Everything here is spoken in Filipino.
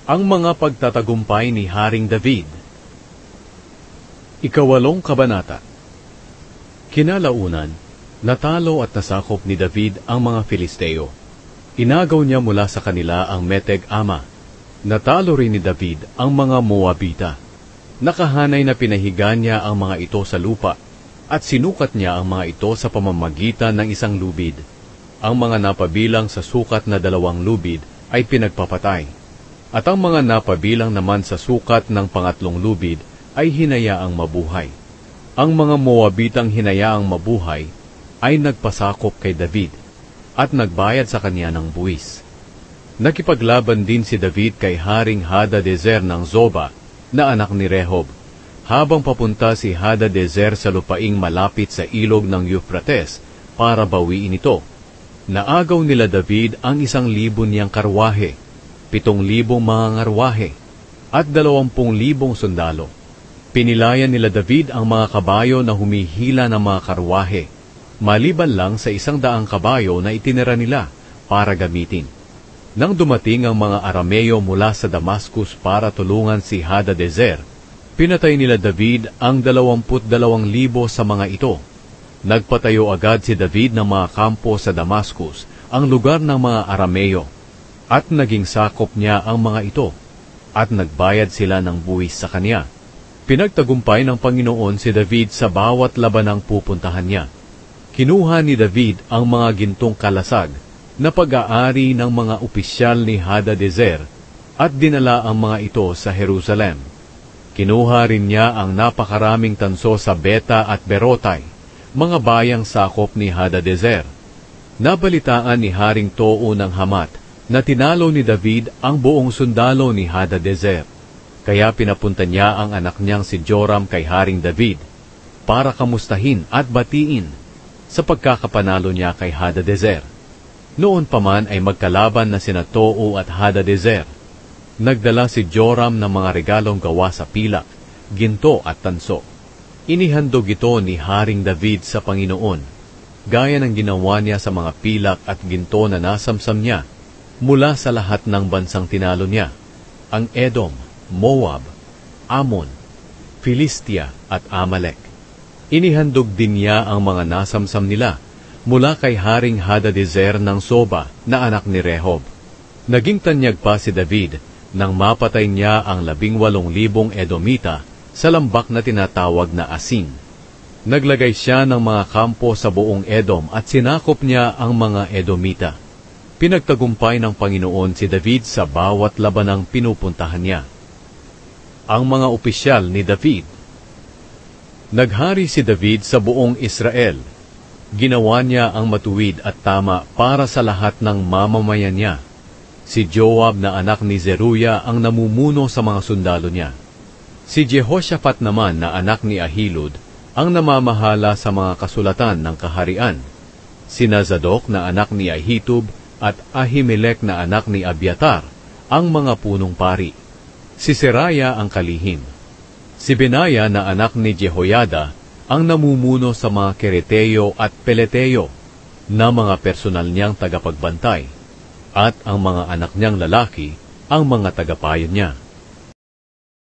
Ang mga pagtatagumpay ni Haring David. Ikawalong kabanata. Kinalaunan, natalo at nasakop ni David ang mga Filisteo. Inagaw niya mula sa kanila ang Meteg Ama. Natalo rin ni David ang mga Moabita. Nakahanay na pinahiga niya ang mga ito sa lupa, at sinukat niya ang mga ito sa pamamagitan ng isang lubid. Ang mga napabilang sa sukat na 2 lubid ay pinagpapatay, at ang mga napabilang naman sa sukat ng 3 lubid ay hinayaang mabuhay. Ang mga Moabitang hinayaang mabuhay ay nagpasakop kay David, at nagbayad sa kanya ng buwis. Nakipaglaban din si David kay Haring Hadadezer ng Zoba, na anak ni Rehob, habang papunta si Hadadezer sa lupaing malapit sa ilog ng Euphrates para bawiin ito. Naagaw nila David ang 1,000 niyang karwahe, 7,000 mga ngarwahe, at 20,000 sundalo. Pinilayan nila David ang mga kabayo na humihila ng mga karwahe, maliban lang sa 100 kabayo na itinira nila para gamitin. Nang dumating ang mga Arameo mula sa Damascus para tulungan si Hadadezer, pinatay nila David ang 22,000 sa mga ito. Nagpatayo agad si David ng mga kampo sa Damascus, ang lugar ng mga Arameo, at naging sakop niya ang mga ito, at nagbayad sila ng buwis sa kanya. Pinagtagumpay ng Panginoon si David sa bawat labanang pupuntahan niya. Kinuha ni David ang mga gintong kalasag na pag-aari ng mga opisyal ni Hadadezer at dinala ang mga ito sa Jerusalem. Kinuha rin niya ang napakaraming tanso sa Beta at Berotay, mga bayang sakop ni Hadadezer. Nabalitaan ni Haring Tou ng Hamat na tinalo ni David ang buong sundalo ni Hadadezer. Kaya pinapunta niya ang anak niyang si Joram kay Haring David para kamustahin at batiin sa pagkakapanalo niya kay Hadadezer. Noon pa man ay magkalaban na sina Tou at Hadadezer. Nagdala si Joram ng mga regalong gawa sa pilak, ginto at tanso. Inihandog ito ni Haring David sa Panginoon, gaya ng ginawa niya sa mga pilak at ginto na nasamsam niya mula sa lahat ng bansang tinalo niya, ang Edom, Moab, Ammon, Filistia at Amalek. Inihandog din niya ang mga nasamsam nila mula kay Haring Hadadezer ng Soba na anak ni Rehob. Naging tanyag pa si David nang mapatay niya ang 18,000 Edomita sa lambak na tinatawag na Asin. Naglagay siya ng mga kampo sa buong Edom at sinakop niya ang mga Edomita. Pinagtagumpay ng Panginoon si David sa bawat labanang pinupuntahan niya. Ang mga opisyal ni David. Naghari si David sa buong Israel. Ginawa niya ang matuwid at tama para sa lahat ng mamamayan niya. Si Joab na anak ni Zeruya ang namumuno sa mga sundalo niya. Si Jehoshaphat naman na anak ni Ahilud ang namamahala sa mga kasulatan ng kaharian. Si Zadok na anak ni Ahitub at Ahimelech na anak ni Abiatar ang mga punong pari. Si Seraya ang kalihim. Si Benaya na anak ni Jehoiada ang namumuno sa mga Kereteo at Peleteo na mga personal niyang tagapagbantay, at ang mga anak niyang lalaki ang mga tagapayon niya.